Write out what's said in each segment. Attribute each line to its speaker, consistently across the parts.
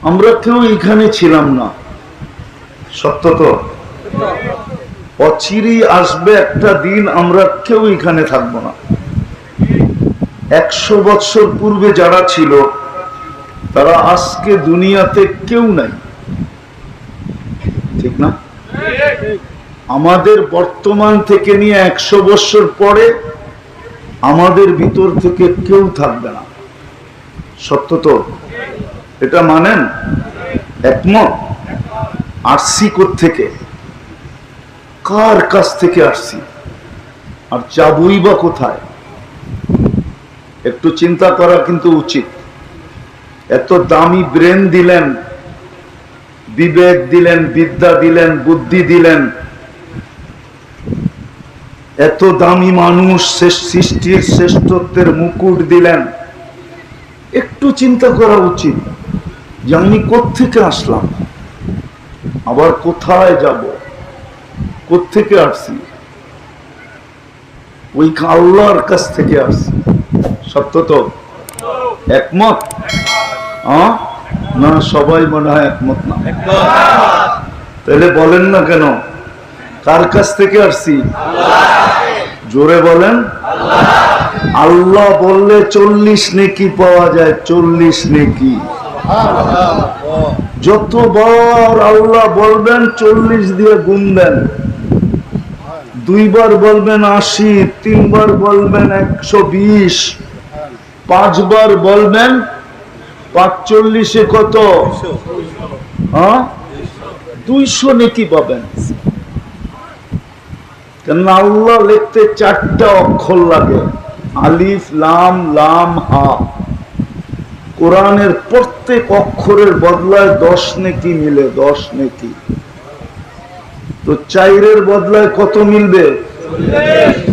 Speaker 1: আমরা কেউ এখানে ছিলাম না, সত্য তো? অচিরেই আসবে একটা দিন আমরা কেউ এখানে থাকবো না। 100 বছর পূর্বে যারা ছিল তারা আজকে দুনিয়াতে কেউ নাই, ঠিক না? আমাদের বর্তমান থেকে নিয়ে 100 বছর পরে আমাদের ভিতর থেকে কেউ থাকবে না, সত্য তো? এটা মানেন? একমত? আসছি কোত্থেকে, কার কাছ থেকে আসছি, আর যাবই বা কোথায়? একটু চিন্তা করা কিন্তু উচিত। এত দামি ব্রেন দিলেন, বিবেক দিলেন, বিদ্যা দিলেন, বুদ্ধি দিলেন, এত দামি মানুষ, সৃষ্টির শ্রেষ্ঠত্বের মুকুট দিলেন। একটু চিন্তা করা উচিত যে আমি কোত্থেকে আসলাম, আবার কোথায় যাব, কোত্থেকে আসছি? ওই আল্লাহর কাছ থেকে আসছি, সত্য তো? একমত? না, সবাই মনে হয় একমত না। তাহলে বলেন না কেন, কার কাছ থেকে আসছি? জোরে বলেন। আল্লাহ বললে 40 নেকি পাওয়া যায়, 40 নেকি। যতবার আল্লাহ বলবেন 40 দিয়ে গুণ দেন। 2 বার বলবেন 80, 3 বার বলবেন 120, 5 বার বলবেন 45, কত? 200 নেকি পাবেন। কেন? আল্লাহ লিখতে 4টা অক্ষর লাগে, আলিফ লাম লাম হা। কোরআনের প্রত্যেক অক্ষরের বদলায় 10 নেকি মিলে, 10 নেকি। তো 4-এর বদলায় কত মিলবে?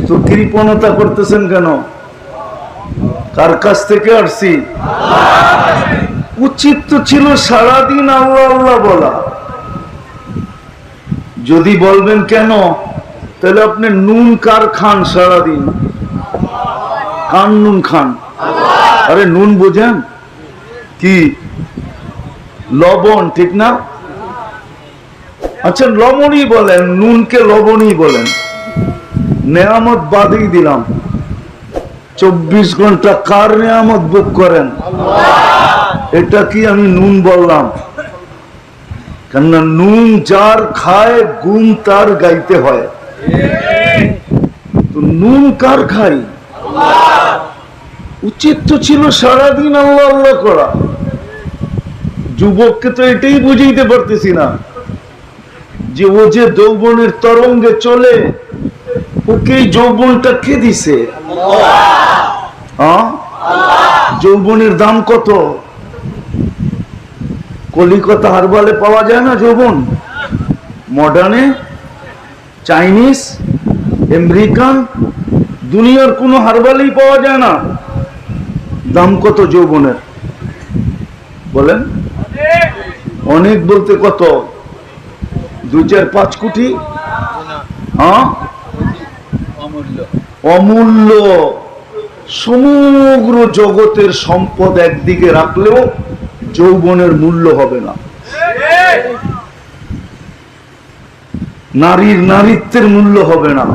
Speaker 1: তো কৃপণতা করতেছেন কেন? কার কাছ থেকে আসছি? উচিত তো ছিল সারাদিন আল্লাহ আল্লাহ বলা। যদি বলবেন কেন, তাহলে আপনি নুন কার খান সারাদিন? কার নুন খান? আরে নুন বোঝেন কি? লবণ, ঠিক না? আচ্ছা লবণই বলেন, নুনকে লবণই বলেন। নেয়ামত বাদই দিলাম, 24 ঘন্টা কার নেয়ামত ভোগ করেন? এটা কি আমি নুন বললাম? কেননা নুন যার খায় গুণ তার গাইতে হয়। তো নুন কার খাই? উচিত তো ছিল সারাদিন আল্লাহ আল্লাহ করা। যুবককে তো এটাই বুঝাইতে পারতেছি না যে ও যে যৌবনের তরঙ্গে চলে, ওকে যৌবনটা কে দিছে? যৌবনের দাম কত? কলিকাতা হারবালে পাওয়া যায় না যৌবন? মডার্নে, চাইনিজ, আমেরিকান, দুনিয়ার কোনো হারবালেই পাওয়া যায় না। দাম কত যৌবনের বলেন? অনেক বলতে কত? 2-4-5 কোটি? অমূল্য। সমগ্র জগতের সম্পদ একদিকে রাখলেও যৌবনের মূল্য হবে না। নারীর নারীত্বের মূল্য হবে না,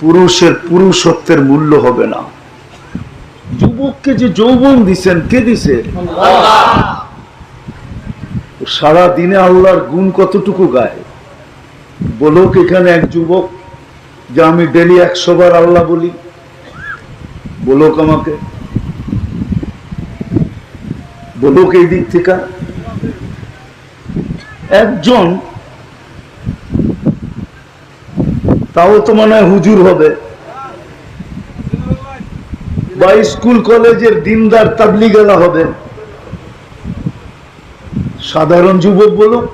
Speaker 1: পুরুষের পুরুষত্বের মূল্য হবে না। যুবককে যে যৌবন দিছেন, কে দিছে? সারা দিনে আল্লাহর গুণ কতটুকু গায়? বলুক এখানে এক যুবক যে আমি ডেলি 100 বার আল্লাহ বলি, বলুক আমাকে, বলুক এই দিক থেকে একজন। তাও তো মনে হয় হুজুর হবে, বা স্কুল কলেজের দিনদার তাবলিগেলা হবে। সাধারণ যুবক বলুক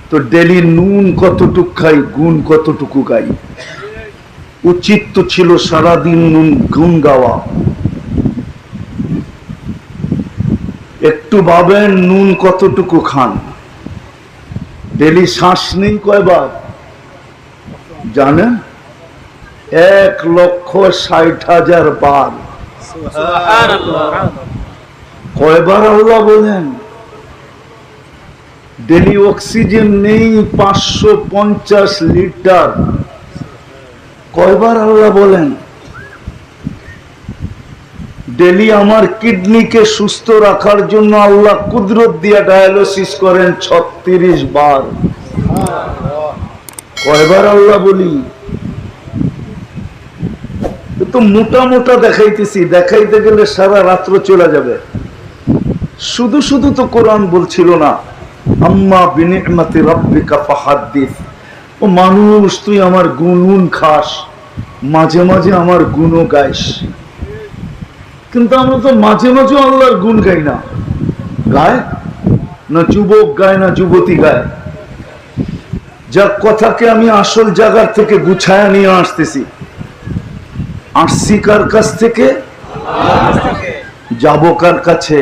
Speaker 1: তো ডেলি নুন কতটুকু খাই, গুণ কতটুকু গাই? উচিত তো ছিল সারাদিন নুন গুণ গাওয়া। একটু ভাবেন নুন কতটুকু খান? ডেলি শ্বাস নেই কয়বার জানেন? 1,60,000 বার। কয়বার আল্লাহ বলেন? ডেলি অক্সিজেন নেই 550 লিটার, কয়বার আল্লাহ বলেন? ডেলি আমার কিডনিকে সুস্থ রাখার জন্য আল্লাহ কুদরত দিয়া ডায়ালিসিস করেন 36 বার, কয়বার আল্লাহ বলি? তো মোটা মোটা দেখাইতেছি, দেখাইতে গেলে সারা রাত্র চলে যাবে। শুধু শুধু তো কোরআন বলছিল না আম্মা বিনি'মাতি রাব্বিকা ফাহাদ্দিস, ও মানুষ তুই আমার গুনগুন খাস, মাঝে মাঝে আমার গুণও গাইস। কিন্তু আমরা তো মাঝে মাঝে আল্লাহর গুণ গাই না। গায় না যুবক গায়, না যুবতী গায়। যার কথাকে আমি আসল জায়গার থেকে গুছায়া নিয়ে আসতেছি। আসছি কার কাছ থেকে? যাব কার কাছে?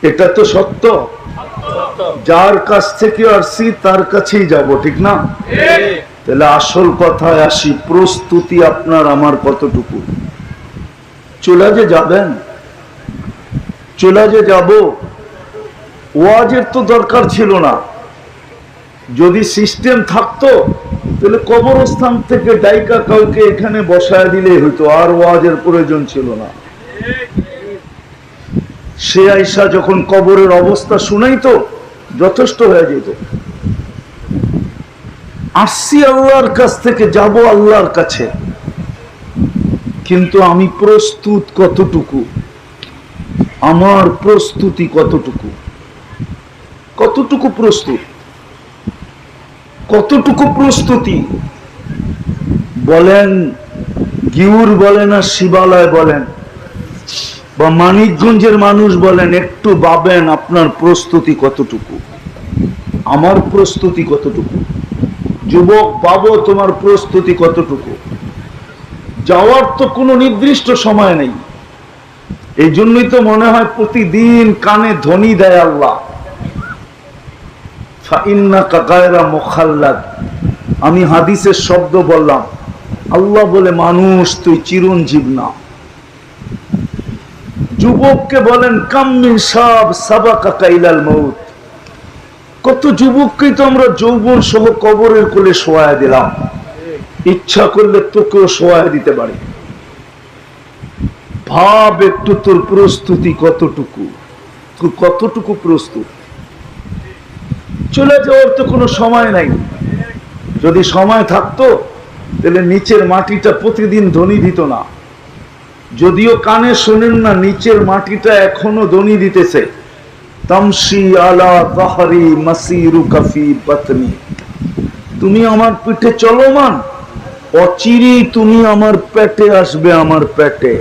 Speaker 1: এটা তো সত্য। যার কাছ থেকে আসছি তার কাছেই যাব, ঠিক না? তাহলে আসল কথায় আসি, প্রস্তুতি আপনার আমার কতটুকু? চলে যে যাবেন, চলে যে যাব, ওয়াজের তো দরকার ছিল না। যদি সিস্টেম থাকতো তাহলে কবরস্থান থেকে ডাইকা কাউকে এখানে বসায় দিলেই হইতো, আর ওয়াজের প্রয়োজন ছিল না। সে আইসা যখন কবরের অবস্থা শুনাইতো যথেষ্ট হয়ে যেত। আসছি আল্লাহর কাছ থেকে, যাব আল্লাহর কাছে, কিন্তু আমি প্রস্তুত কতটুকু? আমার প্রস্তুতি কতটুকু? কতটুকু প্রস্তুত? কতটুকু প্রস্তুতি? বলেন গিউর বলেন আর শিবালয় বলেন বা মানিকগঞ্জের মানুষ বলেন, একটু ভাবেন আপনার প্রস্তুতি কতটুকু, আমার প্রস্তুতি কতটুকু? যুবক বাবু, তোমার প্রস্তুতি কতটুকু? যাওয়ার তো কোনো নির্দিষ্ট সময় নেই। এই জন্যই তো মনে হয় প্রতিদিন কানে ধ্বনি দেয় আল্লাহ, ফাইন্নাকা গায়রা মুখাল্লাদ। আমি হাদিসের শব্দ বললাম, আল্লাহ বলে মানুষ তুই চিরঞ্জীব না। যুবককে বলেন কাম মিন শাব সাবাকা ইলাল মউত। কত যুবককে তো আমরা যৌবন সহ কবরের কোলে শোয়ায় দিলাম, ইচ্ছা করলে তোকেও শোয়ায় দিতে পারি। ভাব একটু তোর প্রস্তুতি কতটুকু, কতটুকু প্রস্তুত? চলে যাওয়ার তো কোনো সময় নাই। যদি সময় থাকতো তাহলে নিচের মাটিটা প্রতিদিন ধ্বনি দিত না। যদিও কানে শোনেন না, নিচের মাটিটা এখনো ধ্বনি দিতেছে, তামশি আলা যাহরি মাসিরুকা ফি বাতনি। তুমি আমার পিঠে চলমান, অচিরেই তুমি আমার পেটে আসবে, আমার পেটে।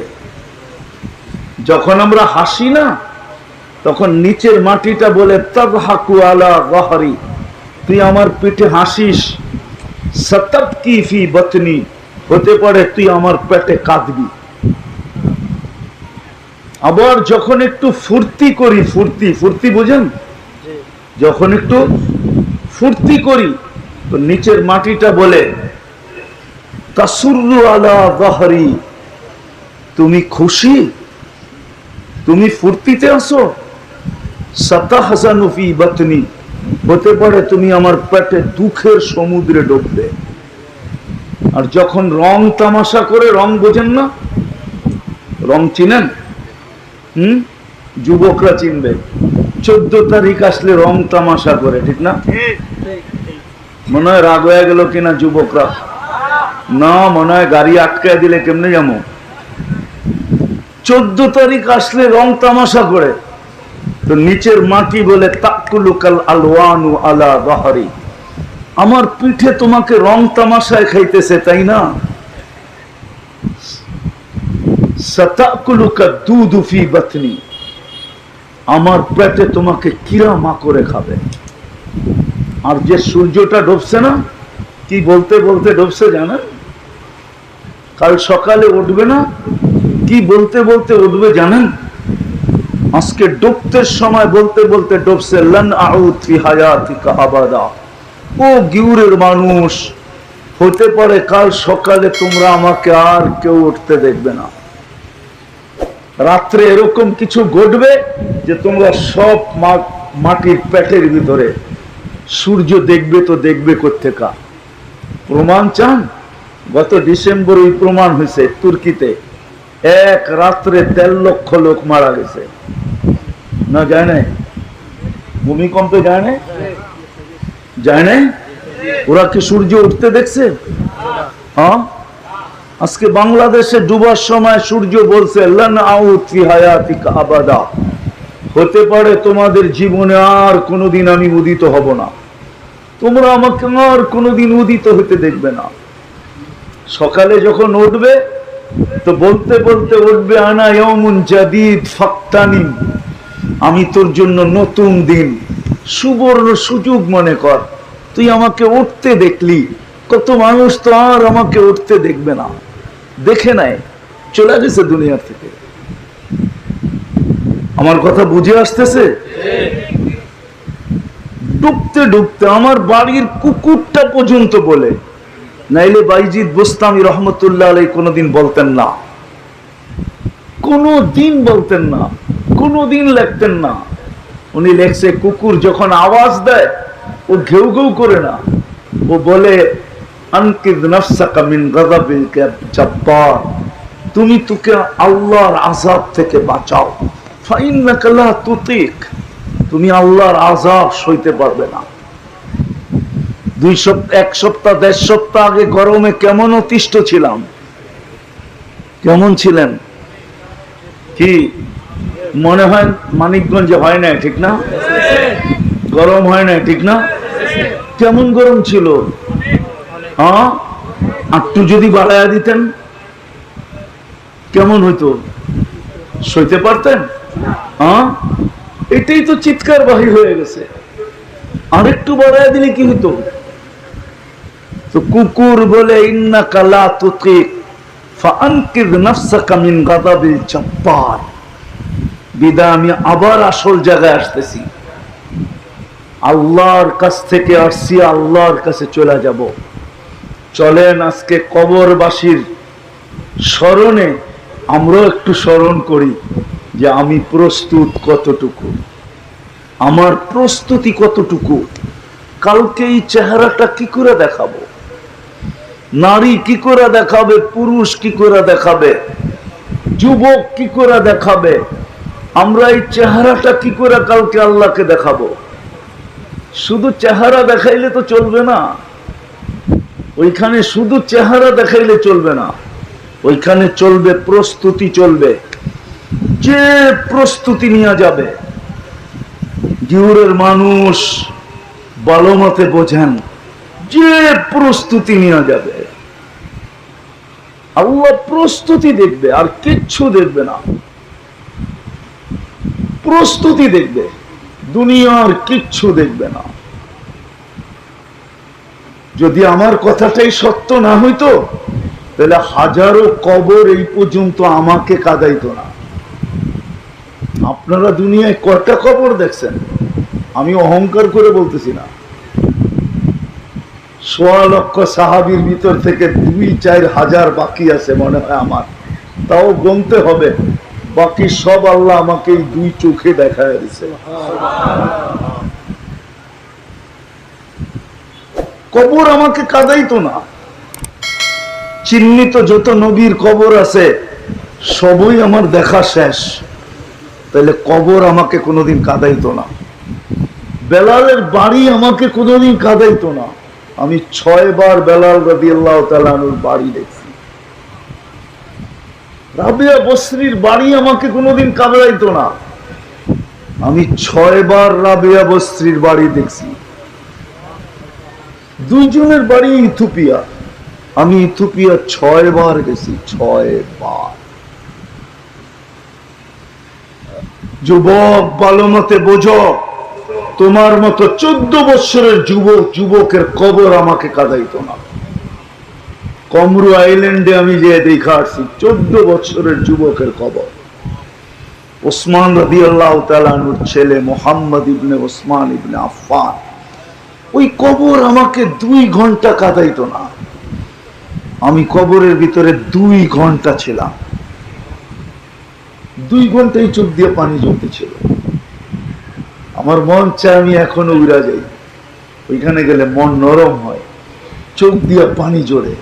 Speaker 1: যখন আমরা হাসি না, তখন নিচের মাটিটা বলে তাযহাকু আলা যাহরি, তুই আমার পিঠে হাসিস। সাতাবকি ফি বাতনি, হতে পারে তুই আমার পেটে কাঁদবি। আবার যখন একটু ফুর্তি করি, ফুর্তি ফুর্তি বুঝেন, যখন একটু ফুর্তি করি তো নিচের মাটিটা বলে তাসুররু আলা যাহরি, তুমি খুশি, তুমি ফুর্তিতে আসো। সাতাহজানু ফি বাতনি, হতে পারে তুমি আমার পেটে দুঃখের সমুদ্রে ডুববে। আর যখন রং তামাশা করে, রং বোঝেন না, রং চিনেন? যুবকরা চিনবে। 14 তারিখ আসলে রং তামাশা করে, ঠিক না? মনে হয় রাগ হয়ে গেল কিনা যুবকরা? না, মনে হয় গাড়ি আটকায় দিলে কেমনে যাবো। 14 তারিখ আসলে রং তামাশা করে, তো নিচের মাটি বলে তাকুলুকাল আলওয়ানু আলা যাহরি, আমার পিঠে তোমাকে রং তামাশায় খাইতেছে, তাই না? সাতাকুলুকা দুদু ফি বাতনি, আমার পেটে তোমাকে কিরা মাকড়ে খাবে। আর যে সূর্যটা ডুবছে না, কি বলতে বলতে ডুবছে জানেন? কাল সকালে উঠবে না, কি বলতে বলতে উঠবে জানেন? আজকে ডুবতে সময় বলতে বলতে ডুবছে লান আউদ ফি হায়াতিকা আবাদা। ও গিউরের মানুষ, হতে পারে কাল সকালে তোমরা আমাকে আর কেউ উঠতে দেখবে না। রাত্রে এরকম কিছু ঘটবে যে তোমরা সব মাটির পেটের ভিতরে সূর্য দেখবে, তো দেখবে কোত্থেকা? প্রমাণ চান? গত ডিসেম্বর ওই প্রমাণ হয়েছে তুর্কিতে, এক রাত্রে 13 লক্ষ লোক মারা গেছে। না যায় নাই? ভূমিকম্পে যায় নাই? যায় নাই? ওরা কি সূর্য উঠতে দেখছে? হ্যাঁ, আজকে বাংলাদেশে ডুবার সময় সূর্য বলছে লান আউত ফি হায়াতিকা আবাদা, হতে পারে তোমাদের জীবনে আর কোনোদিন আমি উদিত হব না, তোমরা আমাকে আর কোনোদিন উদিত হতে দেখবে না। সকালে যখন উঠবে তো বলতে বলতে উঠবে আনা ইয়াউমুন জাদীদ ফাক্তানিম, আমি তোর জন্য নতুন দিন, সুবর্ণ সুযোগ মনে কর। তুই আমাকে উঠতে দেখলি, কত মানুষ তো আর আমাকে উঠতে দেখবে না, দেখে নাই, চলে গেছে দুনিয়ার থেকে। আমার কথা বুঝে আসতেছে? ডুবতে ডুবতে আমার বাড়ির কুকুরটা পর্যন্ত বলে, নাইলে বাইজিদ বুস্তামি রহমতুল্লাহ আলাইহি কোনোদিন বলতেন না, কোনোদিন বলতেন না, কোনোদিন লিখতেন না। উনি লেখছে কুকুর যখন আওয়াজ দেয় ও ঘেউ ঘেউ করে না, ও বলে আনকিদ নাফসাকা মিন গাযাবিল জাব্বার, তুমি তোকে আল্লাহর আযাব থেকে বাঁচাও, ফাইন্নাকা লা তুতিক, তুমি আল্লাহর আযাব সইতে পারবে না। 1 সপ্তাহ 1.5 সপ্তাহ আগে গরমে কেমন অতিষ্ঠ ছিলাম, কেমন ছিলেন? কি মনে হয় মানিকগঞ্জে হয় না, ঠিক না? গরম হয় না, ঠিক না? কেমন গরম ছিল? হ্যাঁ, একটু যদি বাড়াইয়া দিতেন কেমন হইতো? সইতে পারতেন? হ্যাঁ, এটাই তো চিৎকার বাহির হয়ে গেছে। আরেকটু বাড়াইয়া দিলে কি হইতো? তো কুকুর বলে ইন্নাকা লা তুতিক ফাআনকিদ নাফসাকা মিন গাযাবিল জাব্বার। বিদায় আমি আবার আসল জায়গায় আসতেছি, আল্লাহর কাছ থেকে আসছি, আল্লাহর কাছে চলে যাব। চলেন আজকে কবরবাসীর স্মরণে আমরাও একটু স্মরণ করি যে আমি প্রস্তুত কতটুকু, আমার প্রস্তুতি কতটুকু। কালকে এই চেহারাটা কি করে দেখাবো, নারী কি করে দেখাবে, পুরুষ কি করে দেখাবে, যুবক কি করে দেখাবে, আমরা এই চেহারাটা কি করে কালকে আল্লাহকে দেখাবো? শুধু চেহারা দেখাইলে তো চলবে না, ওইখানে শুধু চেহারা দেখাইলে চলবে না, ওইখানে চলবে প্রস্তুতি, চলবে। যে প্রস্তুতি নিয়ে যাবে, জিউরের মানুষ ভালো মতে বোঝেন, যে প্রস্তুতি নিয়ে যাবে আল্লাহ প্রস্তুতি দেখবে, আর কিচ্ছু দেখবে না, প্রস্তুতি দেখবে, দুনিয়ার কিচ্ছু দেখবে না। যদি আমার কথাটাই সত্য না হইতো তাহলে হাজারো কবর এই পর্যন্ত আমাকে কাঁদাইতো না। আপনারা দুনিয়ায় কয়টা কবর দেখছেন? আমি অহংকার করে বলতেছি না, 1.5 লক্ষ সাহাবীর ভিতর থেকে 2-4 হাজার বাকি আছে মনে হয় আমার, তাও গুনতে হবে। বাকি সব আল্লাহ আমাকে এই 2 চোখে দেখায় দিছে। কবর আমাকে কাঁদাইতো না। চিহ্নিত যত নবীর কবর আছে সবই আমার দেখা শেষ, তাহলে কবর আমাকে কোনোদিন কাঁদাইতো না। বেলালের বাড়ি আমাকে কোনোদিন কাঁদাইতো না। আমি 6 বার বেলাল রাদিয়াল্লাহু তাআলা আনহুর বাড়ি দেখছি। রাবিয়া বসরির বাড়ি আমাকে কোনোদিন কাঁদাইতো না। আমি 6 বার রাবিয়া বসরির বাড়ি দেখছি। 2 জনের বাড়ি ইথিওপিয়া, আমি ইথিওপিয়া 6 বার গেছি, 6 বার। যুবক ভালো মতে বোঝো, তোমার মতো 14 বছরের যুবকের কবর আমাকে কাঁদাইতো না। কমরু আইল্যান্ডে আমি যে দেখা আসছি 14 বছরের যুবকের কবর। ওসমান রাদিয়াল্লাহু তাআলা আনহুর ছেলে মুহাম্মদ ইবনে ওসমান ইবনে আফফান, ওই কবর আমাকে 2 ঘন্টা কাঁদাইতো না। আমি কবরের ভিতরে 2 ঘন্টা ছিলাম। 2 ঘন্টায় চোখ দিয়ে পানি জমতেছিল। আমার মন চায় আমি এখনো উড়া যাই, ওইখানে গেলে মন নরম হয়, চোখ দিয়ে পানি জোরে।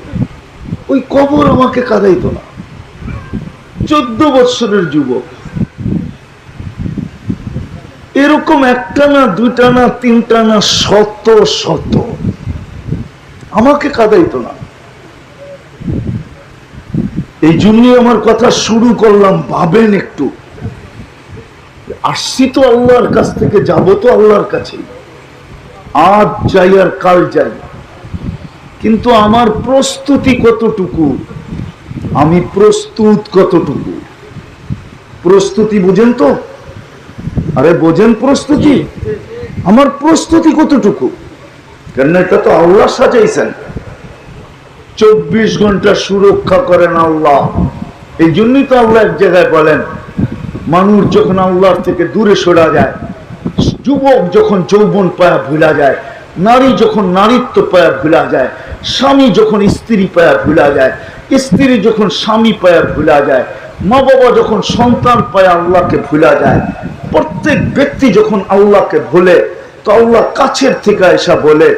Speaker 1: ওই কবর আমাকে কাঁদাইতো না। 14 বৎসরের যুবক, এরকম একটা না, দুইটা না, তিনটা না, শত শত আমাকে কাঁদাইতো না। এই জন্যই আমার কথা শুরু করলাম। ভাবেন একটু, আসছি তো আল্লাহর কাছ থেকে, যাব তো আল্লাহর কাছে, আজ যাই আর কাল যাই, কিন্তু আমার প্রস্তুতি কতটুকু, আমি প্রস্তুত কতটুকু। প্রস্তুতি বুঝেন তো? আরে বোঝেন প্রস্তুতি? আমার প্রস্তুতি কতটুকু? কেন এটা তো আল্লাহ সাজাইছেন। 24 ঘন্টা সুরক্ষা করেন আল্লাহ। এই জন্যই তো আল্লাহ এক জায়গায় বলেন, মানুষ যখন আল্লাহর থেকে দূরে সরা যায়, যুবক যখন যৌবন পায়া ভুলা যায়, নারী যখন নারীত্ব পায়া ভুলা যায়, স্বামী যখন স্ত্রী পায়া ভুলা যায়, স্ত্রী যখন স্বামী পায়া ভুলা যায়, মা বাবা যখন সন্তান পায়া আল্লাহকে ভুলা যায়, প্রত্যেক ব্যক্তি যখন আল্লাহকে ভুলে, তো আল্লাহ কাছের থেকে এসা বলে,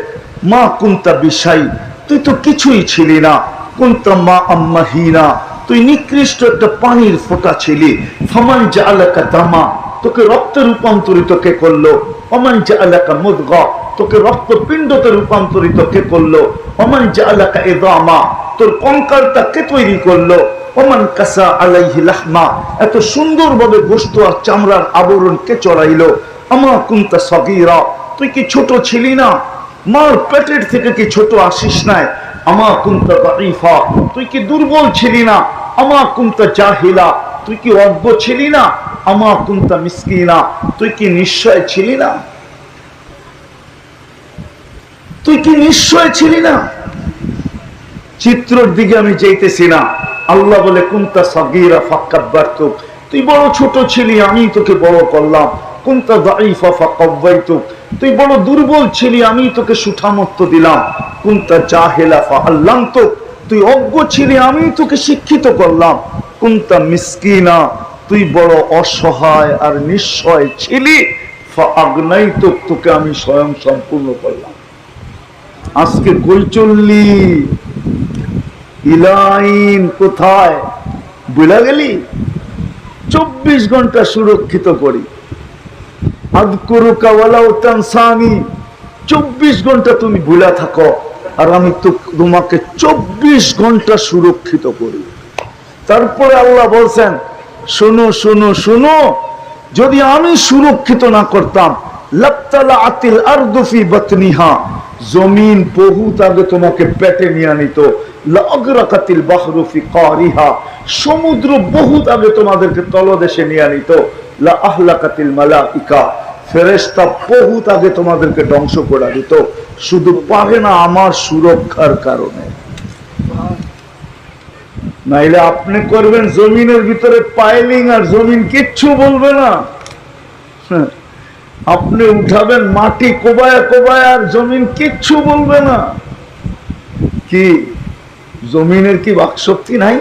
Speaker 1: মা কুন্তা বিশাই, তুই তো কিছুই ছিলি না, কুন্তা মা আম্মাহিনা, তুই নিকৃষ্ট একটা পানির ফোঁটা ছিলি। ফামান জাআলাকা দামা, তোকে রক্তে রূপান্তরিত কে করলো? ওমান জাআলাকা মুদগা, তোকে রক্তপিণ্ডতে রূপান্তরিত কে করলো? ওমান জাআলাকা ইদামা, তোর কঙ্কালটা কে তৈরি করলো? ওমান কাসা আলাইহি লাহমা, এত সুন্দরভাবে গোশত আর চামড়ার আবরণ কে চড়াইলো? আমা কুনতা সগীরা, তুই কি ছোট ছিলি না? মার পেটের থেকে কি ছোট আসিস নাই? আমা কুনতা দাঈফা, তুই কি দুর্বল ছিলি না? আমা কুনতা জাহিলা, তুই কি অজ্ঞ ছিলি না? আমা কুনতা মিসকিনা, তুই কি নিশ্চয় ছিলি না? তুই কি নিশ্চয় ছিলি না? চিত্রের দিকে আমি যাইতেছি না। আল্লাহ বলে কুনতা সাগীরা ফাকাব্বারতুক, তুই বড় ছোট ছিলি, আমি তোকে বড় করলাম। কুনতা দাঈফা ফাকাওয়াইতুক, তুই বড় দুর্বল ছিলি, আমি তোকে সুঠামত্ব দিলাম। কুনতা জাহিলা ফাআল্লামতুক, তুই অজ্ঞ ছিলি, আমি তোকে শিক্ষিত করলাম। কুনতা মিসকিনা, তুই বড় অসহায় আর নিঃসহায় ছিলি, ফাআগনাইতুক, তোকে আমি স্বয়ং সম্পূর্ণ করলাম। আজকে কই চললি? ইলাইন কোথায়? ভুলা গেলি? 24 ঘন্টা সুরক্ষিত করি। আযকুরুকা ওয়ালাউ তানসানি, 24 ঘন্টা তুমি ভুলা থাকো, আর আমি তো তোমাকে 24 ঘন্টা সুরক্ষিত করি। তারপরে আল্লাহ বলছেন, শোনো শোনো শোনো, যদি আমি সুরক্ষিত না করতাম, লাবতালাআতিল আরদু ফি বাতনিহা, জমিন বহুত আগে তোমাকে পেটে নিয়ে নিত। লাগরাকাতিল বাহরু ফি কারিহা, সমুদ্র বহুত আগে তোমাদেরকে তলদেশে নিয়ে নিত। লা আহলাকাতিল মালাইকা, ফেরেশতা বহুত আগে তোমাদেরকে ধ্বংস করে দিত। শুধু পারে না আমার সুরক্ষার কারণে। নাইলে আপনি করবেন জমিনের ভিতরে পাইলিং, আর জমিন কিচ্ছু বলবে না। আপনি উঠাবেন মাটি কোবায়া কোবায়া, আর জমিন কিচ্ছু বলবে না। কি জমিনের কি বাকশক্তি নাই?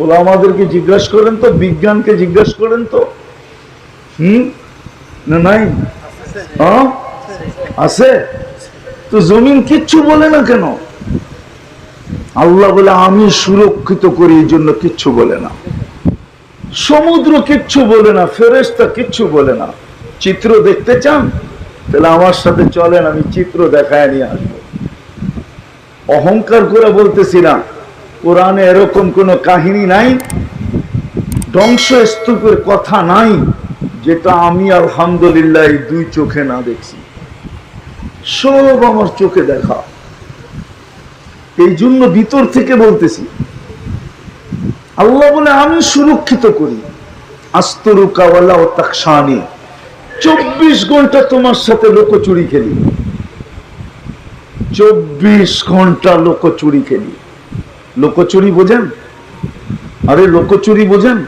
Speaker 1: ওরা আমাদেরকে জিজ্ঞাসা করেন তো, বিজ্ঞানকে জিজ্ঞাসা করেন তো। না নাই? আছে তো, জমিন কিচ্ছু বলে না কেন? আল্লাহ বলে আমি সুরক্ষিত করি, এই জন্য কিচ্ছু বলে না। সমুদ্র কিচ্ছু বলে না, ফেরেশতা কিচ্ছু বলে না। চিত্র দেখতে চান? তাহলে আমার সাথে চলেন, আমি চিত্র দেখায় নিয়ে আসবো। অহংকার করে বলতেছি না, কোরআনে এরকম কোন কাহিনী নাই, ধ্বংসস্তূপের কথা নাই, যেটা আমি আলহামদুলিল্লাহ এই 2 চোখে না দেখছি। সব আমার চোখে দেখা। এই জন্য ভিতর থেকে বলতেছি। আল্লাহ বলে আমি সুরক্ষিত করি। আস্তরুকা ওয়ালা তাকশানি, 24 ঘন্টা তোমার সাথে লোকচুরি খেলি। 24 ঘন্টা লোকচুরি খেলি। লোকচুরি বোঝেন? আরে লোকচুরি বোঝেন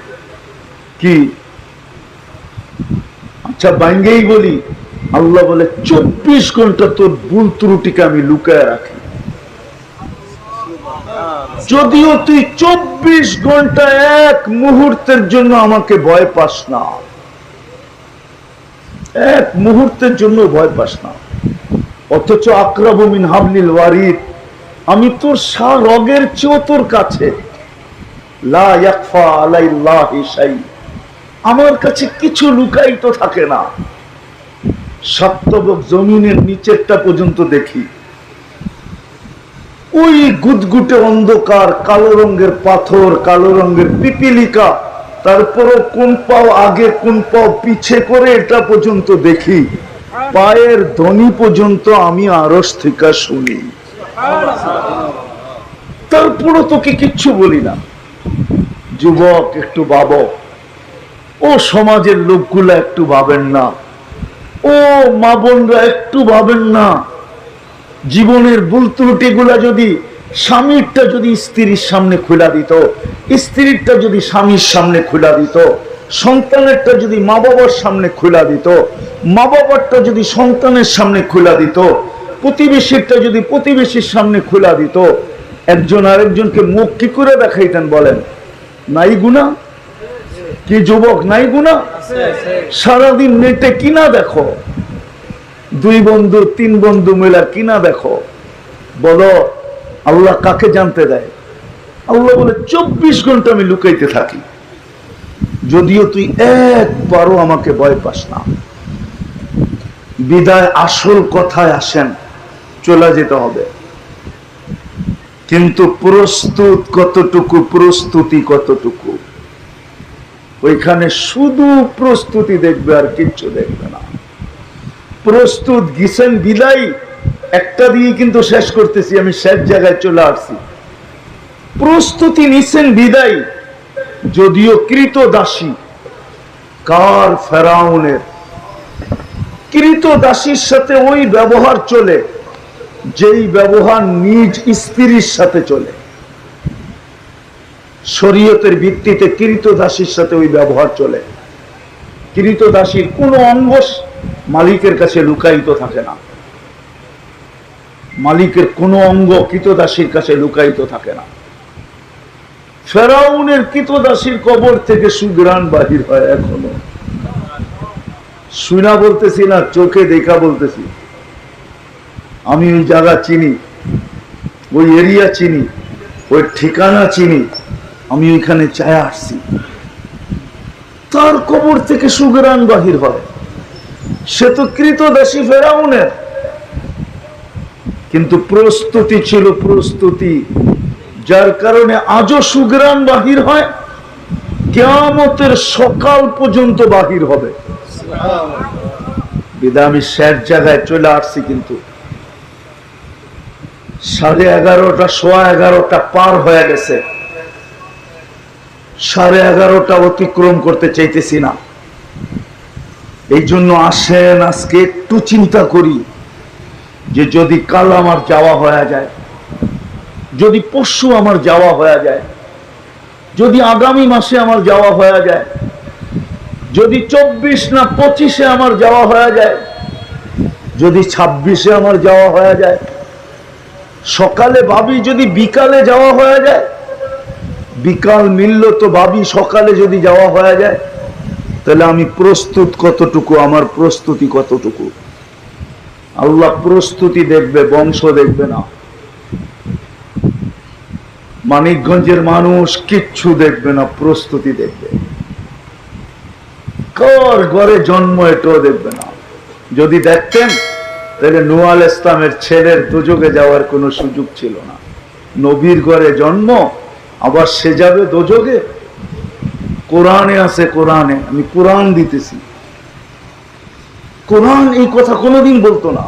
Speaker 1: কি? আচ্ছা বাইঙ্গেই বলি, আল্লাহ বলে 24 ঘন্টা তোর ভুল ত্রুটিকে আমি লুকায় রাখি। যদিও তুই 24 ঘন্টা এক মুহূর্তের জন্য আমাকে ভয় পাস না, এক মুহূর্তের জন্য ভয় পাস না, অথচ আকরাবু মিন হাবলিল ওয়ারিদ, আমি তোর রগের চেয়েও তোর কাছে। লা ইয়াখফা আলাইল্লাহি শাই, আমার কাছে কিছু লুকায়িত থাকে না। সপ্তবক জমিনের নিচেরটা পর্যন্ত দেখি, ওই গুদগুটে অন্ধকার, কালো রঙের পাথর, কালো রঙের পিপিলিকা, তারপরও কোন পাও আগে কোন পাও পিছে করে এটা পর্যন্ত দেখি, পায়ের ধ্বনি পর্যন্ত আমি আরশ থেকে শুনি, তারপরও তোকে কিচ্ছু বলি না। যুবক একটু ভাবো, ও সমাজের লোকগুলা একটু ভাবেন না, ও মা বোনরা একটু ভাবেন না, জীবনের ভুল ত্রুটিগুলা যদি স্বামীরটা যদি স্ত্রীর সামনে খুলা দিত, স্ত্রীরটা যদি স্বামীর সামনে খুলা দিত, সন্তানেরটা যদি মা বাবার সামনে খুলা দিত, মা বাবারটা যদি সন্তানের সামনে খুলা দিত, প্রতিবেশীরটা যদি প্রতিবেশীর সামনে খুলা দিত, একজন আরেকজনকে মুখ কি করে দেখাইতেন বলেন? নাই গুনাহ? কি যুবক, নাই গুনাহ? সারাদিন নেটে কিনা দেখো, দুই বন্ধু তিন বন্ধু মিলা কিনা দেখো, বলো আল্লাহ কাকে জানতে দেয়? আল্লাহ বলে 24 ঘন্টা আমি লুকাইতে থাকি, যদিও তুই একবারও আমাকে ভয় পাস না। বিদায় আসল কথায় আসেন, চলে যেতে হবে, কিন্তু প্রস্তুত কতটুকু, প্রস্তুতি কতটুকু, ওইখানে শুধু প্রস্তুতি দেখবে আর কিচ্ছু দেখবে না। প্রস্তুত গিয়েছেন বিদায়, একটা দিয়ে কিন্তু শেষ করতেছি, আমি শেষ জায়গায় চলে আসছি। প্রস্তুতি নিছেন বিদায়, যদিও কৃতদাসী, কার? ফেরাউনের। কৃতদাসীর সাথে ওই ব্যবহার চলে যেই ব্যবহার নিজ স্ত্রীর সাথে চলে। শরীয়তের ভিত্তিতে কৃতদাসীর সাথে ওই ব্যবহার চলে। কৃতদাসীর কোনো অঙ্গ মালিকের কাছে লুকায়িত থাকে না, মালিকের কোনো অঙ্গ কৃতদাসীর কাছে লুকায়িত থাকে না। ফেরাউনের কৃতদাসীর কবর থেকে সুঘ্রাণ বাহির হয় এখনো। শুনা বলতেছি না, চোখে দেখা বলতেছি। আমি ওই জায়গা চিনি, ওই এরিয়া চিনি, ওই ঠিকানা চিনি, আমি ওইখানে চায় আসছি। তার কবর থেকে সুঘ্রাণ বাহির হয়। সে তো কৃতদাসী ফেরাউনের, কিন্তু প্রস্তুতি ছিল, প্রস্তুতি, যার কারণে আজও সুঘ্রাণ বাহির হয়, কিয়ামতের সকাল পর্যন্ত বাহির হবে। বিদায় আমি শেষ জায়গায় চলে আসছি, কিন্তু 11:30 11:15 পার হয়ে গেছে। 11:30 অতিক্রম করতে চাইতেছি না। এই জন্য আসেন আজকে একটু চিন্তা করি যে যদি কাল আমার যাওয়া হয়ে যায়, যদি পরশু আমার যাওয়া হয়ে যায়, যদি আগামী মাসে আমার যাওয়া হয়ে যায়, যদি 24 না 25-এ আমার যাওয়া হয়ে যায়, যদি 26-এ আমার যাওয়া হয়ে যায়, সকালে ভাবি যদি বিকালে যাওয়া হয়ে যায়, বিকাল মিলল তো ভাবি সকালে যদি যাওয়া হয়ে যায়, তাহলে আমি প্রস্তুত কতটুকু, আমার প্রস্তুতি কতটুকু। আল্লাহ প্রস্তুতি দেখবে, বংশ দেখবে না। মানিকগঞ্জের মানুষ কিচ্ছু দেখবে না, প্রস্তুতি দেখবে। কার ঘরে জন্ম এটাও দেখবে না। যদি দেখতেন তাহলে নূহ আলাইহিস সালামের ছেলের দোজখে যাওয়ার কোনো সুযোগ ছিল না। নবীর ঘরে জন্ম, আবার সে যাবে দোজখে? কোরআনে আছে, কোরআনে, আমি কোরআন দিতেছি, কোরআন এই কথা কোনোদিন বলতো না।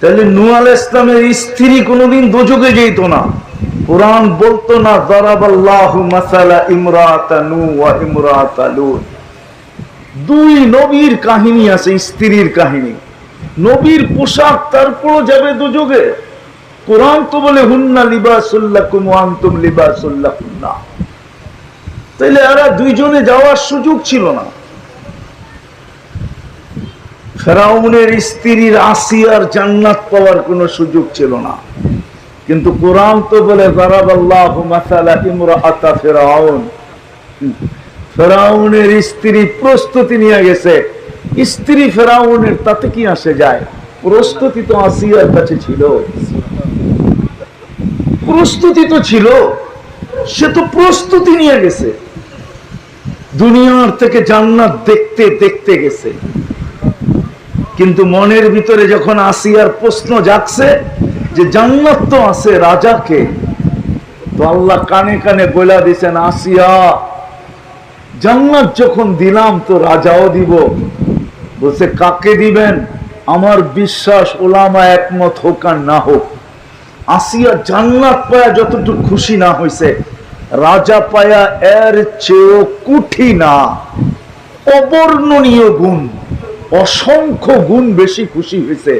Speaker 1: তাহলে নূহ আলাইহিস সালামের স্ত্রী কোনোদিন দোজখে যেত না, কোরআন বলতো না দারাবাল্লাহু মাসালা ইমরাতা নূহ ওয়া ইমরাতা লূত। দুই নবীর কাহিনী আছে, স্ত্রীর কাহিনী। নবীর পোশাক, তারপরও যাবে দোজখে। কোরআন তো বলে হুন্না লিবাসুল লাকুম ওয়া আনতুম লিবাসুল লাহুন্না। তাইলে এরা দুইজনে যাওয়ার সুযোগ ছিল না। ফেরাউনের স্ত্রীর আসিয়ার জান্নাত পাওয়ার কোনো সুযোগ ছিল না, কিন্তু কোরআন তো বলে যারাবাল্লাহু মাসালা ইমরাআতা ফিরআউন, ফেরাউনের স্ত্রী প্রস্তুতি নিয়ে গেছে। স্ত্রী ফেরাউনের, তাতে কি আসে যায়? প্রস্তুতি তো আসিয়ার কাছে ছিল, প্রস্তুতি তো ছিল, সে তো প্রস্তুতি নিয়ে গেছে, দুনিয়ার থেকে জান্নাত দেখতে দেখতে গেছে। কিন্তু মনের ভিতরে যখন আসিয়ার প্রশ্ন জাগছে যে জান্নাত তো আছে, রাজাকে, তো আল্লাহ কানে কানে বলে দিয়েছেন, আসিয়া জান্নাত যখন দিলাম তো রাজাও দিব। বলছে কাকে দিবেন? আমার বিশ্বাস ওলামা একমত হোক আর না হোক, আসিয়া জান্নাত পায়া যতটুকু খুশি না হয়েছে, রাজা পায়া এর চেয়েও কুঠিনা অবর্ণনীয় গুণ, অসংখ্য গুণ বেশি খুশি হয়েছে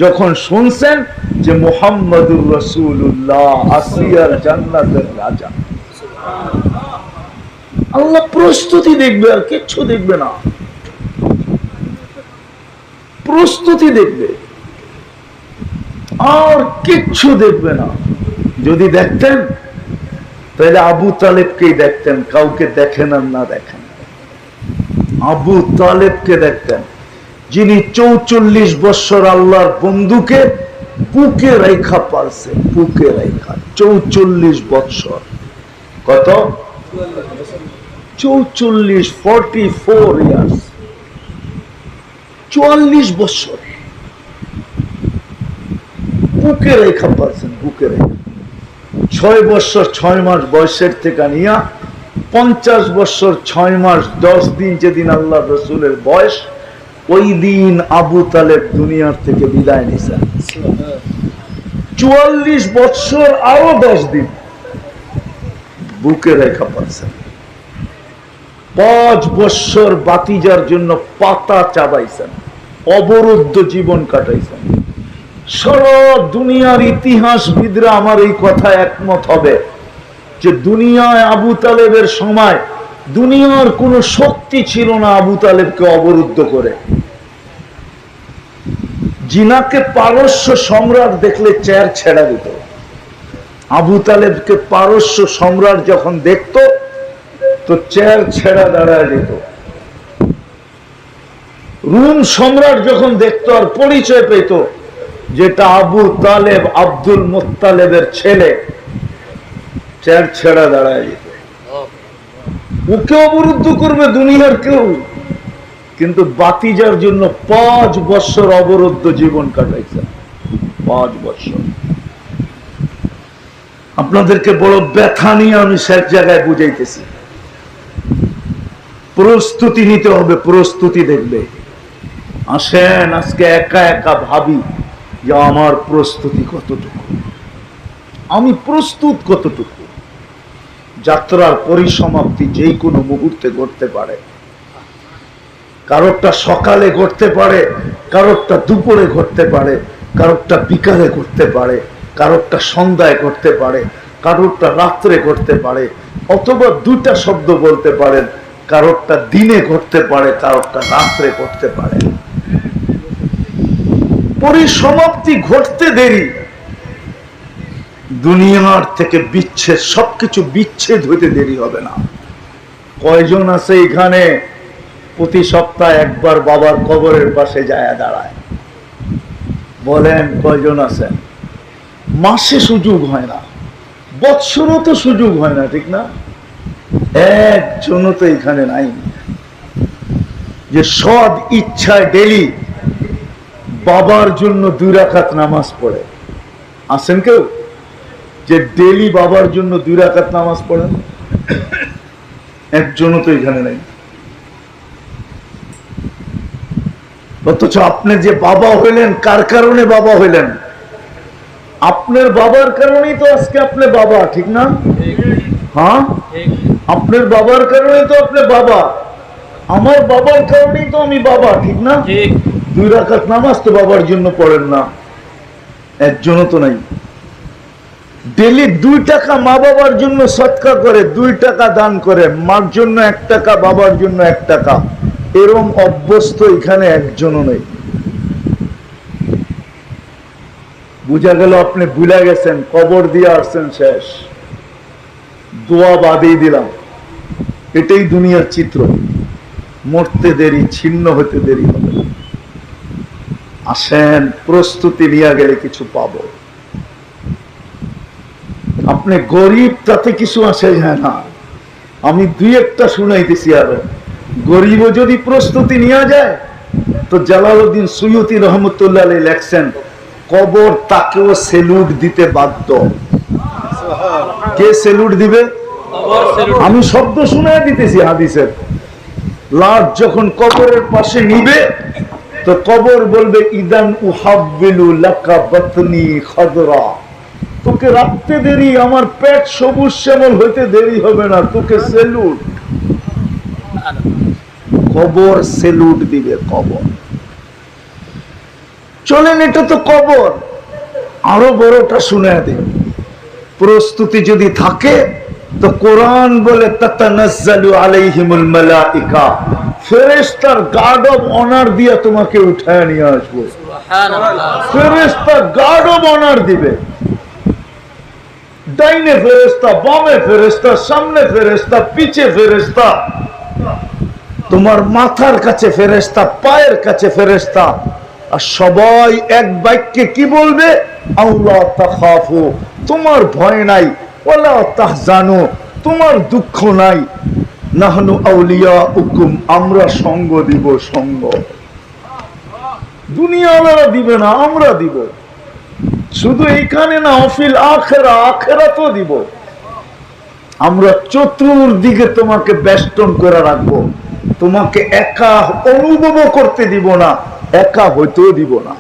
Speaker 1: যখন শুনছেন যে মুহাম্মদুর রাসূলুল্লাহ আসিয়ার জান্নাতের রাজা। আল্লাহ প্রস্তুতি দেখবে, আর কিচ্ছু দেখবে না, প্রস্তুতি দেখবে, আর কিচ্ছু দেখবে না। যদি দেখতেন তাহলে আবু তালেবকেই দেখতেন, কাউকে দেখেন আর না দেখেন। আবু তালেবকে দেখতেন, যিনি 44 বছর আল্লাহর বন্ধুকে বুকে রেখা পারছে, বুকে রেখা 44 বছর। কত? 44, 44 ইয়ার্স, 44 বছর বুকে রেখা পারছেন, বুকে রেখা। 6 বছর 6 মাস বয়সের থেকে নিয়ে 50 বছর 6 মাস 10 দিন যেদিন আল্লাহ রসুলের বয়স, ওই দিন আবু তালেব দুনিয়ার থেকে বিদায় নিছেন। 44 বছর আরো 10 দিন বুকে রেখা পাচ্ছেন। 5 বছর বাতিজার জন্য পাতা চাবাইছেন, অবরুদ্ধ জীবন কাটাইছেন। সারা দুনিয়ার ইতিহাসবিদরা আমার এই কথা একমত হবে যে দুনিয়ায় আবু তালেবের সময় দুনিয়ার কোন শক্তি ছিল না আবু তালেবকে অবরুদ্ধ করে। জিনাকে পারস্য সম্রাট দেখলে চেয়ার ছেড়া দিত, আবু তালেবকে পারস্য সম্রাট যখন দেখত তো চেয়ার ছেড়া দাঁড়ায় দিত। রুম সম্রাট যখন দেখতো আর পরিচয় পেত যেটা আবু তালেব আব্দুল মুত্তালেবের ছেলে, চেয়ার ছেড়া দাঁড়ায় দিত। ওকে অবরুদ্ধ করবে দুনিয়ার কেউ, কিন্তু বাতিজার জন্য 5 বছর অবরুদ্ধ জীবন কাটাইছে। 5 বছর। আপনাদেরকে বড় ব্যথা নিয়ে আমি শেষ জায়গায় বুঝাইতেছি, প্রস্তুতি নিতে হবে, প্রস্তুতি দেখবে। আসেন আজকে একা একা ভাবি যে আমার প্রস্তুতি কতটুকু, আমি প্রস্তুত কতটুকু। যাত্রার পরিসমাপ্তি যেই কোনো মুহূর্তে ঘটতে পারে, কারোরটা সকালে ঘটতে পারে, কারোরটা দুপুরে ঘটতে পারে, কারোরটা বিকালে ঘটতে পারে, কারোরটা সন্ধ্যায় ঘটতে পারে, কারোরটা রাত্রে ঘটতে পারে, অথবা 2টা শব্দ বলতে পারেন, কারোরটা দিনে ঘটতে পারে, কারোরটা রাত্রে ঘটতে পারে। পরিসমাপ্তি ঘটতে দেরি, দুনিয়ার থেকে বিচ্ছেদ, সবকিছু বিচ্ছেদ হইতে দেরি হবে না। কয়জন আছে এখানে প্রতি সপ্তাহে একবার বাবার কবরের পাশে যায় দাঁড়ায়? বলেন কয়জন আছেন? মাসে সুযোগ হয় না, বৎসরও তো সুযোগ হয় না, ঠিক না? একজনও তো এখানে নাই যে সৎ ইচ্ছায় ডেলি বাবার জন্য 2 রাকাত নামাজ পড়ে। আছেন কেউ যে ডেলি বাবার জন্য 2 রাকাত নামাজ পড়েন? একজনও তো এখানে নাই। অথচ আপনি যে বাবা হইলেন, কার কারণে বাবা হইলেন? আপনার বাবার কারণেই তো আজকে আপনি বাবা, ঠিক না? হ্যাঁ, আপনার বাবার কারণেই তো আপনি বাবা, আমার বাবার কারণেই তো আমি বাবা, ঠিক না? 2 রাকাত নামাজ তো বাবার জন্য পড়েন না, একজনও তো নাই। ডেলি 2 টাকা মা বাবার জন্য সদকা করে, 2 টাকা দান করে, মার জন্য 1 টাকা, বাবার জন্য 1 টাকা, এরকম অভ্যস্ত এখানে একজনও নেই। বুঝা গেল আপনি ভুলে গেছেন, কবর দিয়ে আসছেন, শেষ, দোয়া বাদেই দিলাম। এটাই দুনিয়ার চিত্র। মরতে দেরি, ছিন্ন হতে দেরি হবে। আসেন, প্রস্তুতি নিয়ে গেলে কিছু পাবো। আপনি গরিব, তাতে কিছু আসে যায় না। আমি দুই একটা শুনাইতেছি। আরো গরিবও যদি প্রস্তুতি নিয়ে যায়, তো জালালউদ্দিন সুয়ুতি রহমতুল্লাহ আলাইহি লেখছেন, কবর তাকেও সেলুট দিতে বাধ্য। কে সেলুট দিবে? আমি শব্দ শুনে দিতেছি হাদিসের। লাশ যখন কবরের পাশে নিবে, তো কবর বলবে, ইদান উহাব্বিলু লাকা বাতনি খাদরা, তোকে রাখতে দেরি, আমার পেট সবুজ শ্যামল হইতে দেরি হবে না, তোকে সেলুট। কবর সেলুট দিবে, কবর। চলেন, এটা তো কবর, আরো বড়টা শুনে দিন। প্রস্তুতি যদি থাকে, তো কোরআন বলে, তাতানাজ্জালু আলাইহিমুল মালাইকা, ফেরেশতার গার্ড অফ অনার দিয়ে তোমাকে উঠায় নিয়ে আসবো। সুবহানাল্লাহ। ফেরেশতা গার্ড অফ অনার দিবে। ডাইনে ফেরেশতা, বামে ফেরেশতা, সামনে ফেরেশতা, পিছে ফেরেশতা, তোমার মাথার কাছে ফেরেশতা, পায়ের কাছে ফেরেশতা। আর সবাই এক বাক্যে কি বলবে? আল্লাহ তাখাফু, তোমার ভয় নাই, ওয়ালা তাহজানু, তোমার দুঃখ নাই, নাহনু আউলিয়াউকুম, আমরা সঙ্গ দিব, সঙ্গ। দুনিয়াওয়ালারা দিবে না, আমরা দিব। শুধু এইখানে না, অফিল আখেরা, আখেরাতও দিব। আমরা চতুর্দিকে তোমাকে বেষ্টন করে রাখবো, তোমাকে একা অনুভব করতে দিব না, একা হইতেও দিব না।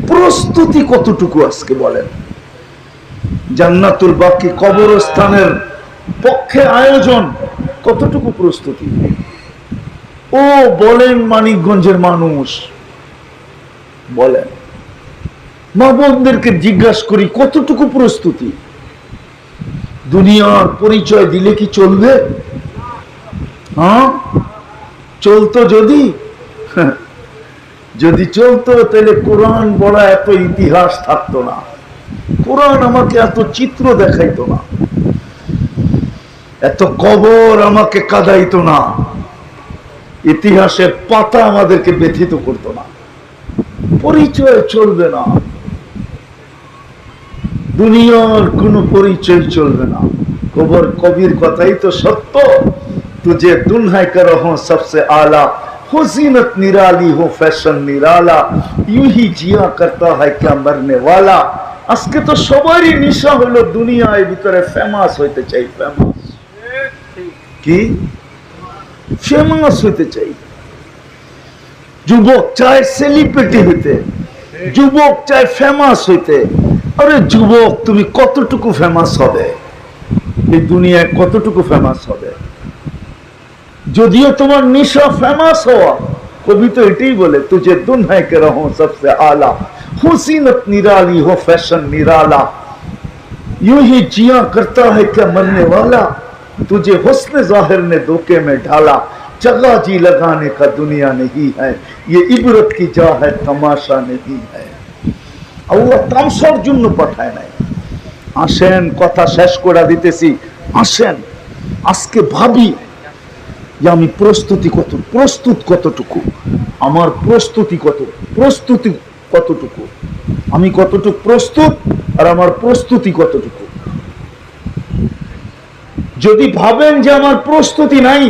Speaker 1: প্রস্তুতি কতটুকু আজকে বলেন? জান্নাতুল বাকি কবরস্থানের পক্ষে আয়োজন কতটুকু প্রস্তুতি? ও বলেন, মানিকগঞ্জের মানুষ বলেন, মা বোনদেরকে জিজ্ঞাসা করি, কতটুকু প্রস্তুতি? দুনিয়ার পরিচয় দিলে কি চলবে? হ্যাঁ, চলতো যদি, যদি চলতো, তাহলে কোরআন বলা এত ইতিহাস থাকতো না, কোরআন আমাকে এত চিত্র দেখাইতো না, এত কবর আমাকে কাঁদাইতো না, ইতিহাসের পাতা আমাদেরকে ব্যথিত করতো না। পরিচয় চলবে না, দুনিয়ার কোন পরিচয় চলবে না। কবর কবির কথাই তো সত্য, तुझे दुल्हा करो हो सबसे आला, हो जीनत निराली हो फैशन निराला, यूं ही जिया करता है क्या मरने वाला। আজকে তো সবারই নিশা হলো দুনিয়ার ভিতরে ফেমাস হইতে চাই, ফেমাস। কি ফেমাস হইতে চাই? যুবক চায় সেলিব্রিটি হইতে, যুবক চায় ফেমাস হইতে। আরে যুবক, তুমি কতটুকু ফেমাস হবে এই দুনিয়ায়? কতটুকু ফেমাস হবে? যদিও তোমার নিশা ফেমাস হওয়া, কবি তো এটাই বলে, তুঝে দুনিয়া কে রহো সবসে আলা, हुसीनत निराली हो फैशन निराला, यूं ही जिया करता है क्या मरने वाला, तुझे हुस्न जाहिर ने धोखे में ढाला, जगह जी लगाने का दुनिया नहीं है, ये इबरत की जा है, तमाशा नहीं है। আল্লাহ তামসার জন্য পাঠায় নাই। আসেন, কথা শেষ করে দিতেছি। আসেন, আজকে ভাবি যে আমি প্রস্তুত কতটুকু, আমার প্রস্তুতি কতটুকু, আমি কতটুকু প্রস্তুত, আর আমার প্রস্তুতি কতটুকু। যদি ভাবেন যে আমার প্রস্তুতি নাই,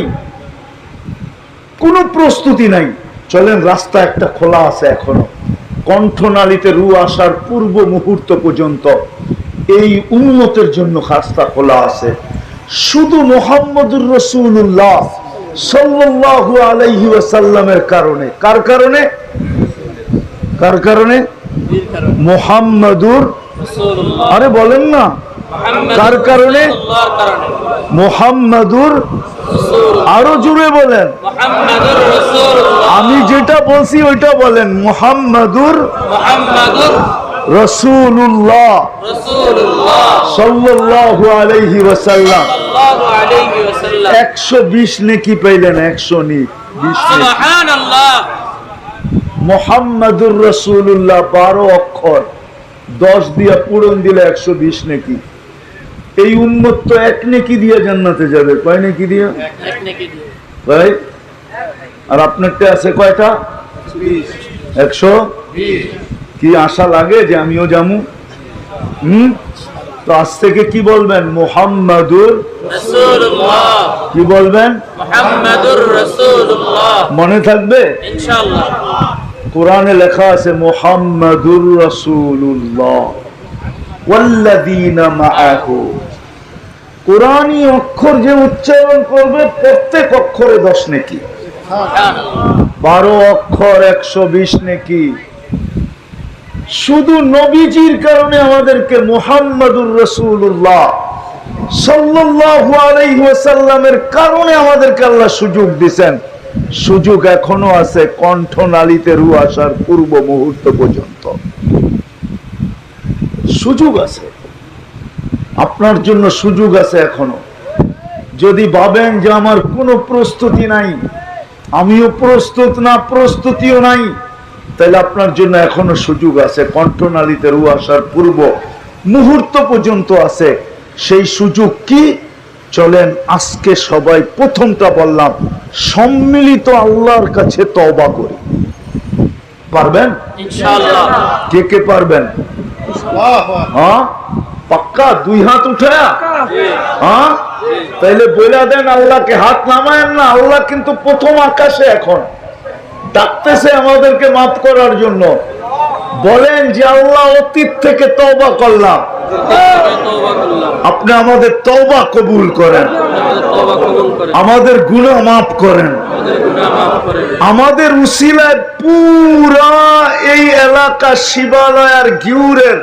Speaker 1: কোনো প্রস্তুতি নাই, চলেন, রাস্তা একটা খোলা আছে এখনো। কণ্ঠনালীতে রু আসার পূর্ব মুহূর্ত পর্যন্ত এই উম্মতের জন্য রাস্তা খোলা আছে। শুধু মুহাম্মদুর রাসূলুল্লাহ সাল্লাল্লাহু আলাইহি ওয়াসাল্লামের কারণে। কার কারণে? কার কারণে? মুহাম্মদুর রাসূলুল্লাহ। আরে বলেন না, কার কারণে? মুহাম্মদুর রাসূলুল্লাহ। আরো জোরে বলেন, মুহাম্মদুর রাসূলুল্লাহ। আমি যেটা বলছি ওইটা বলেন, মুহাম্মদুর রাসূলুল্লাহ সাল্লাল্লাহু আলাইহি ওয়াসাল্লাম। 120 নেকি পাইলেন, 120 সুবহানাল্লাহ। মুহাম্মাদুর রাসূলুল্লাহ 12 অক্ষর, 10 দিয়ে পূরণ দিলে 120 নেকি। এই উম্মত তো এক নেকি দিয়ে জান্নাতে যাবে। কয় নেকি দিয়ে? এক নেকি দিয়ে ভাই। আর আপনারটা আছে কয়টা? 120। কি আশা লাগে যে আমিও যামু? তো আজ থেকে কি বলবেন? মুহাম্মাদুর রাসূলুল্লাহ। কি বলবেন? মুহাম্মাদুর রাসূলুল্লাহ। মনে থাকবে ইনশাআল্লাহ। কোরআনে লেখা আছে মুহাম্মাদুর রাসূলুল্লাহ ওয়াল্লাযীনা মাআহু। কোরআনী অক্ষর যে উচ্চারণ করবে প্রত্যেক অক্ষরে 10 নেকি। 12 অক্ষর 120 নেকি। শুধু নবীজির কারণে আমাদেরকে মুহাম্মাদুর রাসূলুল্লাহ সাল্লাল্লাহু আলাইহি ওয়াসাল্লামের কারণে আমাদেরকে আল্লাহ সুযোগ দিবেন। সুযোগ এখনো আছে, কণ্ঠনালীতে রূহ আসার পূর্ব মুহূর্ত পর্যন্ত সুযোগ আছে। আপনার জন্য সুযোগ আছে এখনো। যদি ভাবেন যে আমার কোনো প্রস্তুতি নাই, আমিও প্রস্তুত না, প্রস্তুতিও নাই, তাহলে আপনার জন্য এখনো সুযোগ আছে। কণ্ঠনালীতে রূহ আসার পূর্ব মুহূর্ত পর্যন্ত আছে। সেই সুযোগ কি? চলেন আজকে সবাই প্রথমটা বললাম, সম্মিলিত আল্লাহর কাছে তওবা করি। পারবেন ইনশাআল্লাহ? কে কে পারবেন? হ্যাঁ পাক্কা? 2 হাত উঠায়া। হ্যাঁ তাইলে বলে দেন আল্লাহকে, হাত নামায়েন না। আল্লাহ কিন্তু প্রথম আকাশে এখন ডাকতেছে আমাদেরকে মাফ করার জন্য। বলেন যে আল্লাহ অতীত থেকে তওবা করলাম, আপনি আমাদের তওবা কবুল করেন, আমাদের গুনাহ মাফ করেন, আমাদের উসিলায় পুরা এই এলাকা শিবালয় আর গিউরের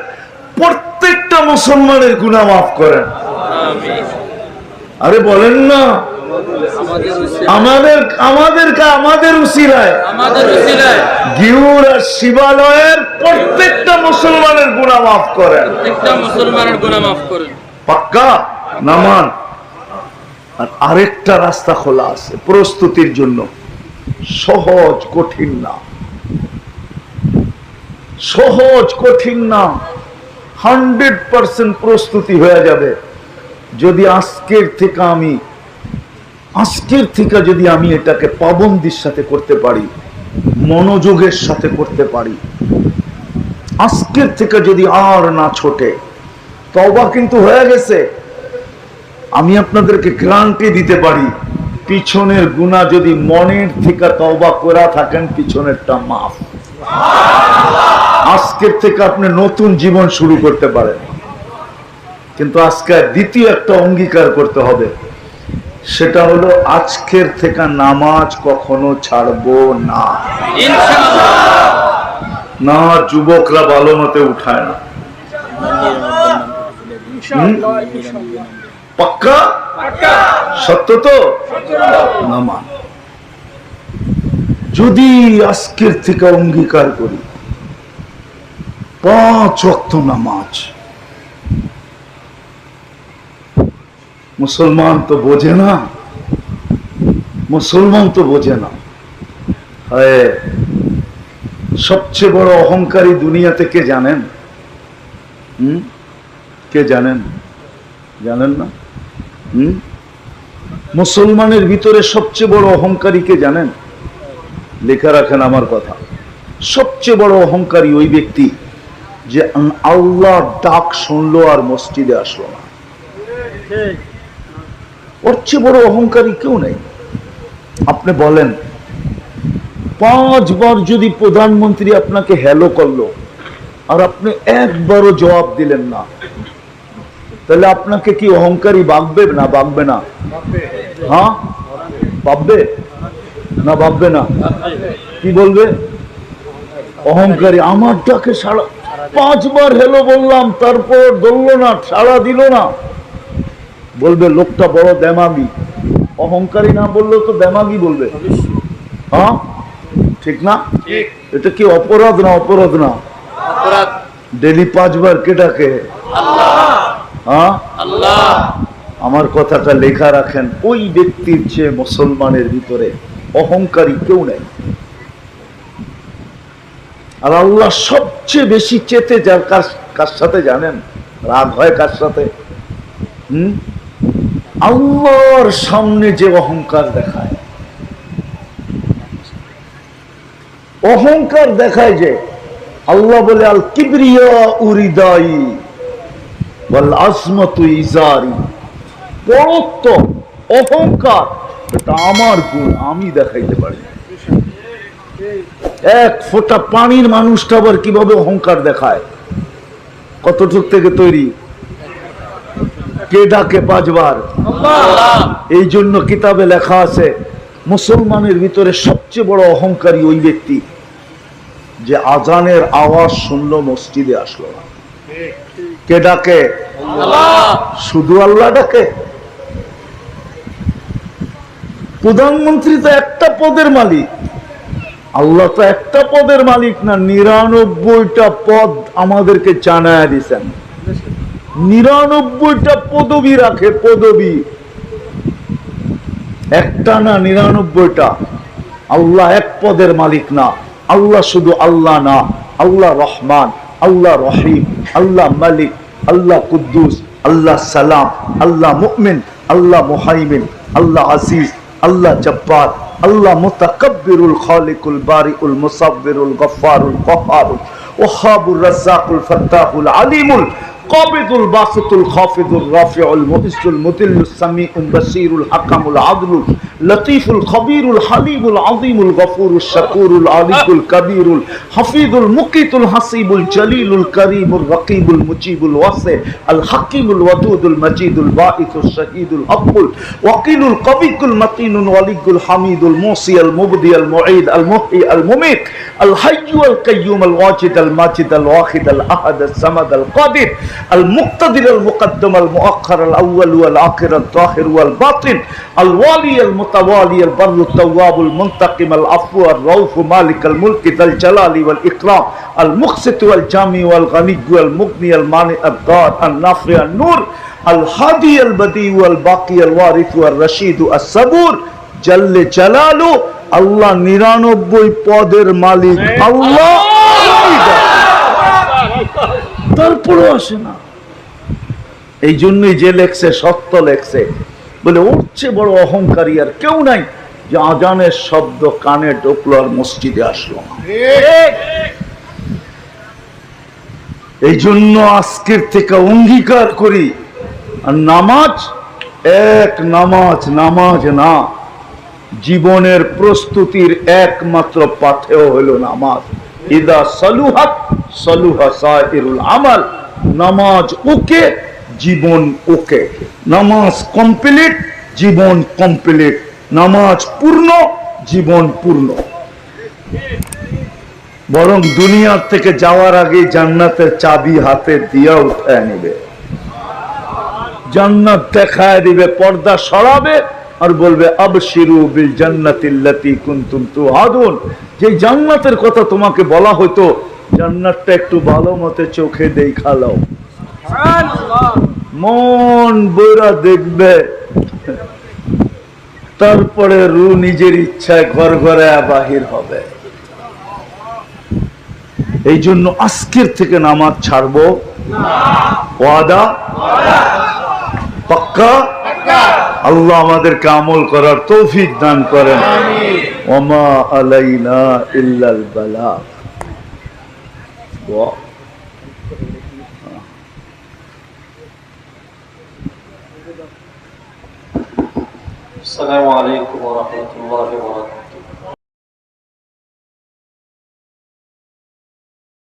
Speaker 1: প্রত্যেকটা মুসলমানের গুনাহ মাফ করেন। আরে বলেন না, আমাদের উসিলায় গিউর আর শিবালয়ের প্রত্যেকটা মুসলমানের গুনাহ মাফ করেন। পাক্কা নামান। আর আরেকটা রাস্তা খোলা আছে প্রস্তুতির জন্য। সহজ, কঠিন না। সহজ, কঠিন না। 100% প্রস্তুতি হয়ে যাবে যদি আজকের থেকে যদি আমি এটাকে পাবন্দির সাথে করতে পারি, মনোযোগের সাথে করতে পারি। আজকের থেকে যদি আর না ছোটে, তওবা কিন্তু হয়ে গেছে। আমি আপনাদেরকে গ্যারান্টি দিতে পারি, পিছনের গুনাহ যদি মনের থেকে তওবা করা থাকেন, পিছনেরটা মাফ। আজকের থেকে আপনি নতুন জীবন শুরু করতে পারেন। কিন্তু আজকে দ্বিতীয় একটা অঙ্গীকার করতে হবে, সেটা হলো আজকের থেকে নামাজ কখনো ছাড়বো না। না, যুবকরা ভালো মতে উঠায় না। পাক্কা? সত্য তো? নামাজ যদি আজকের থেকে অঙ্গীকার করি, 5 ওয়াক্ত নামাজ। মুসলমান তো বোঝে না, মুসলমান তো বোঝে না। সবচেয়ে বড় অহংকারী দুনিয়াতে কে জানেন? কে জানেন? জানেন না? মুসলমানের ভিতরে সবচেয়ে বড় অহংকারী কে জানেন? লেখা রাখেন আমার কথা। সবচেয়ে বড় অহংকারী ওই ব্যক্তি যে আল্লাহর ডাক শুনলো আর মসজিদে আসলো না। ওর চেয়ে বড় অহংকারী কেউ নেই। আপনি বলেন, 5 বার যদি প্রধানমন্ত্রী আপনাকে হ্যালো করলো আর আপনি একবারও জবাব দিলেন না, তাহলে আপনাকে কি অহংকারী ভাববে না? ভাববে না? হ্যাঁ ভাববে না? ভাববে না? কি বলবে? অহংকারী। আমার ডাকে 5 বার হ্যালো বললাম, তারপর ধরলো না, সাড়া দিল না, বলবে লোকটা বড় দেমাগি। অহংকারী না বললেও তো দেমাগি বলবে। হ্যাঁ ঠিক না? এটা কি অপরাধ না? অপরাধ না? ডেলি 5 বার কে ডাকে? হ্যাঁ আল্লাহ। আমার কথাটা লেখা রাখেন, ওই ব্যক্তির চেয়ে মুসলমানের ভিতরে অহংকারী কেউ নেই। আর আল্লাহ সবচেয়ে বেশি চেতে যার কার সাথে জানেন? রাগ হয় কার সাথে? আল্লাহর সামনে যে অহংকার দেখায়, অহংকার দেখায় যে আল্লাহ বলে আল কিবরিয়া উরিদাই ওয়াল আজমাতু ইজারি, বড়ত্ব অহংকার এটা আমার গুণ, আমি দেখাইতে পারি। এক ফোঁটা পানির মানুষটা আবার কিভাবে অহংকার দেখায়? কতটুক থেকে তৈরি? কে ডাকে পাঁচবার? এই জন্য কিতাবে লেখা আছে মুসলমানের ভিতরে সবচেয়ে বড় অহংকারী ওই ব্যক্তি যে আজানের আওয়াজ শুনলো মসজিদে আসলো না। কে ডাকে? শুধু আল্লাহ ডাকে? প্রধানমন্ত্রী তো একটা পদের মালিক, আল্লাহ তো একটা পদের মালিক না, ৯৯টা পদ আমাদেরকে জানায় দিচ্ছেন। ৯৯টা পদবি রাখে, পদবি একটা না, ৯৯টা। আল্লাহ এক পদের মালিক না, আল্লাহ শুধু আল্লাহ না, আল্লাহ রহমান, আল্লাহ রহিম, আল্লাহ মালিক, আল্লাহ কুদ্দুস, আল্লাহ সালাম, আল্লাহ মুমিন, আল্লাহ মুহাইমিন, আল্লাহ আজিজ, আল্লাহ জব্বার, আল্লাহ মুতাকাব্বিরুল খালিকুল বারিউল মুসাব্বিরুল গফফারুল কহ্হারুল ওয়াহাবুর রাজ্জাকুল ফাত্তাহুল আলিমুল কাবিদুল বাসিতুল খাফিদুর রাফিউল মুইজ্জুল মুদিল্লুস সামিউল বাসীরুল হাকামুল আদলুল লতীফুল খবীরুল হালিমুল আযীমুল গফুরুশ শাকুরুল আলিকুল কবীরুল হাফিজুল মুকিতুল হাসিবুল জলিলুল করিমুর রকিবুল মুজিবুল ওয়াসি আল হাকিমুল ওয়াদুদুল মজিদুল বাঈসুশ শাহীদুল হকুল ওয়াকিলুল কবিকুল মতিনুল ওয়ালিকুল হামিদুল মুসিয়াল মুবদিয়াল মুঈদ আল মুহয়ি আল মুমীত আল হাইয়্যু আল কাইয়্যুম আল ওয়াজিদ আল মাজিদ আল ওয়াহিদ আল আহাদ আল সামাদ আল কাদির المقتدر المقدم المؤخر الأول والآخر الظاهر والباطن الوالي المتوالي البر التواب المنتقم العفو الرؤوف مالك الملك ذا الجلال والإكرام المقسط والجامع والغني والمغني المانع الضار النافع النور الهادي البديع والباقي الوارث والرشيد الصبور جل جلاله الله ৯৯ পদের মালিক আল্লাহ, তারপরও আসে না। এই জন্যই যে লেখছে সত্য লেখছে, বলে ওর চেয়ে বড় অহংকারী আর কেউ নাই যে আজানের শব্দ কানে ঢুকলো আর মসজিদে আসলো না। এই জন্য আজকের থেকে অঙ্গীকার করি, আর নামাজ এক নামাজ, নামাজ না, জীবনের প্রস্তুতির একমাত্র পাথেয় হলো নামাজ। ইদা সালুহাত সালুহা সাইরুল আমাল, নামাজ ওকে, জীবন ওকে। নামাজ কমপ্লিট, জীবন কমপ্লিট। নামাজ পূর্ণ, জীবন পূর্ণ। বরং দুনিয়ার থেকে যাওয়ার আগে জান্নাতের চাবি হাতে দিয়া উঠায় নিবে, জান্নাত দেখায় দিবে, পর্দা সরাবে আর বলবে আবশিরু বিল জান্নাতিল্লাতী কুনতুম তুআদুন। যে জান্নাতের কথা তোমাকে বলা হতো, জান্নাতটা একটু ভালো মতে চোখে দেখা লও, মন বইরা দেখবে, তারপরে রু নিজের ইচ্ছায় ঘর ঘরে বাহির হবে। এই জন্য আজকের থেকে নামাজ ছাড়বো, ওয়াদা পাক্কা। আল্লাহ আমাদেরকে আমল করার তৌফিক দান করেন। ওমা আলাইনা ইল্লাল বালাগ।
Speaker 2: আসসালামু আলাইকুম ওয়া রাহমাতুল্লাহি ওয়া বারাকাতুহু।